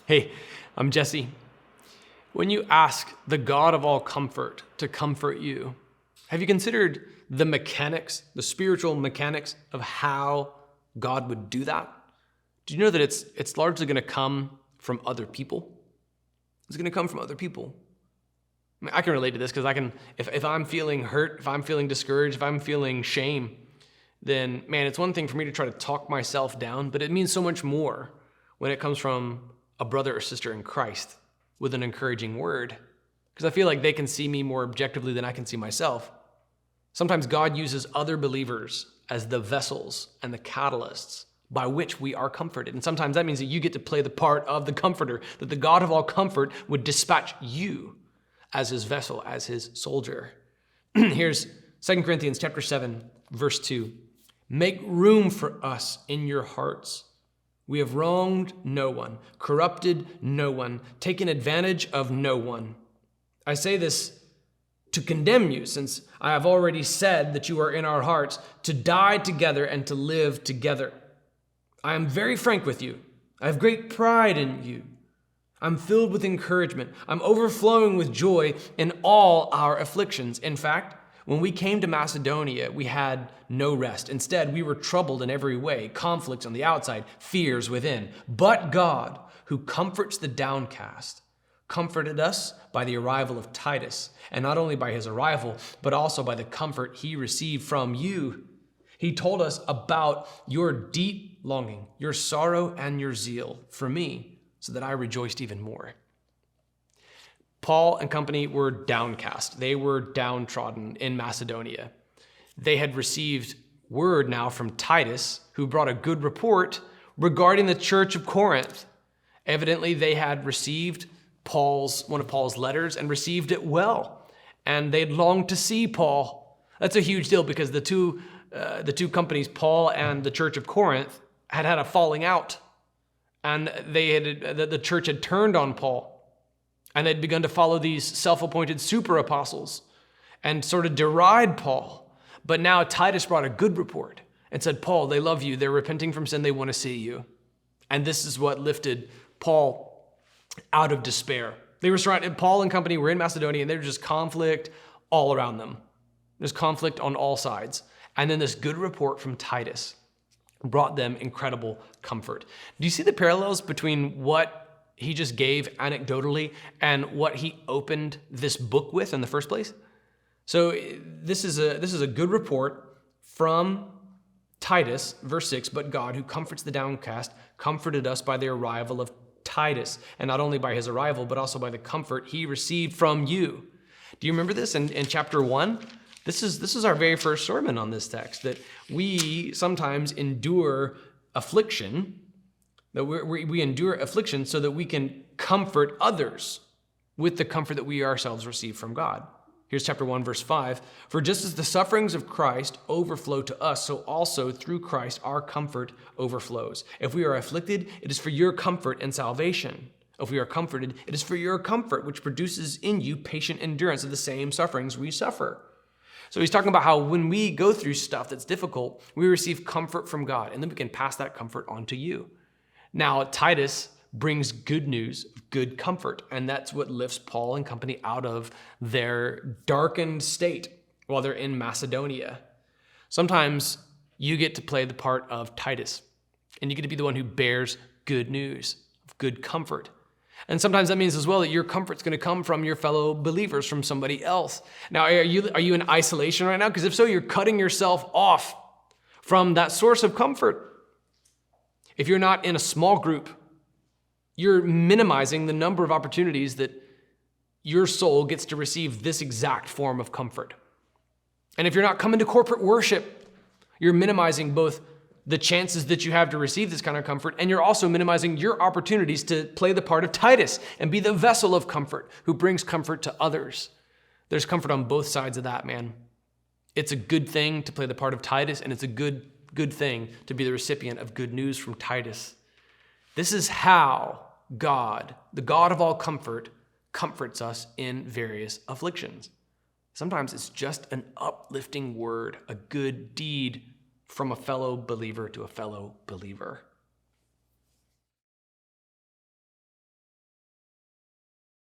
Hey, I'm Jesse. When you ask the God of all comfort to comfort you, have you considered the mechanics, the spiritual mechanics of how God would do that? Do you know that it's largely going to come from other people? It's going to come from other people. I mean, I can relate to this because if I'm feeling hurt, if I'm feeling discouraged, if I'm feeling shame, then man, it's one thing for me to try to talk myself down, but it means so much more when it comes from a brother or sister in Christ with an encouraging word, because I feel like they can see me more objectively than I can see myself. Sometimes God uses other believers as the vessels and the catalysts by which we are comforted. And sometimes that means that you get to play the part of the comforter, that the God of all comfort would dispatch you as his vessel, as his soldier. Here's 2 Corinthians chapter 7, verse 2. Make room for us in your hearts. We have wronged no one, corrupted no one, taken advantage of no one. I say this to condemn you, since I have already said that you are in our hearts, to die together and to live together. I am very frank with you. I have great pride in you. I'm filled with encouragement. I'm overflowing with joy in all our afflictions. In fact, when we came to Macedonia, we had no rest. Instead, we were troubled in every way, conflicts on the outside, fears within. But God, who comforts the downcast, comforted us by the arrival of Titus, and not only by his arrival, but also by the comfort he received from you. He told us about your deep longing, your sorrow, and your zeal for me, so that I rejoiced even more. Paul and company were downcast. They were downtrodden in Macedonia. They had received word now from Titus, who brought a good report regarding the church of Corinth. Evidently, they had received one of Paul's letters and received it well. And they'd longed to see Paul. That's a huge deal because the two companies, Paul and the church of Corinth, had a falling out. And the church had turned on Paul. And they'd begun to follow these self-appointed super apostles and sort of deride Paul. But now Titus brought a good report and said, Paul, they love you. They're repenting from sin. They want to see you. And this is what lifted Paul out of despair. They were surrounded. Paul and company were in Macedonia, and there was just conflict all around them. There's conflict on all sides. And then this good report from Titus brought them incredible comfort. Do you see the parallels between what he just gave anecdotally and what he opened this book with in the first place? So this is a good report from Titus, verse 6, but God, who comforts the downcast, comforted us by the arrival of Titus, and not only by his arrival, but also by the comfort he received from you. Do you remember this in chapter 1? This is our very first sermon on this text, that we sometimes endure affliction, that we endure affliction so that we can comfort others with the comfort that we ourselves receive from God. Here's chapter 1, verse 5. For just as the sufferings of Christ overflow to us, so also through Christ our comfort overflows. If we are afflicted, it is for your comfort and salvation. If we are comforted, it is for your comfort, which produces in you patient endurance of the same sufferings we suffer. So he's talking about how when we go through stuff that's difficult, we receive comfort from God, and then we can pass that comfort on to you. Now, Titus brings good news, good comfort, and that's what lifts Paul and company out of their darkened state while they're in Macedonia. Sometimes you get to play the part of Titus, and you get to be the one who bears good news, good comfort. And sometimes that means as well that your comfort's going to come from your fellow believers, from somebody else. Now, are you in isolation right now? Because if so, you're cutting yourself off from that source of comfort. If you're not in a small group, you're minimizing the number of opportunities that your soul gets to receive this exact form of comfort. And if you're not coming to corporate worship, you're minimizing both the chances that you have to receive this kind of comfort, and you're also minimizing your opportunities to play the part of Titus and be the vessel of comfort who brings comfort to others. There's comfort on both sides of that, man. It's a good thing to play the part of Titus, and it's a good thing to be the recipient of good news from Titus. This is how God, the God of all comfort, comforts us in various afflictions. Sometimes it's just an uplifting word, a good deed from a fellow believer to a fellow believer.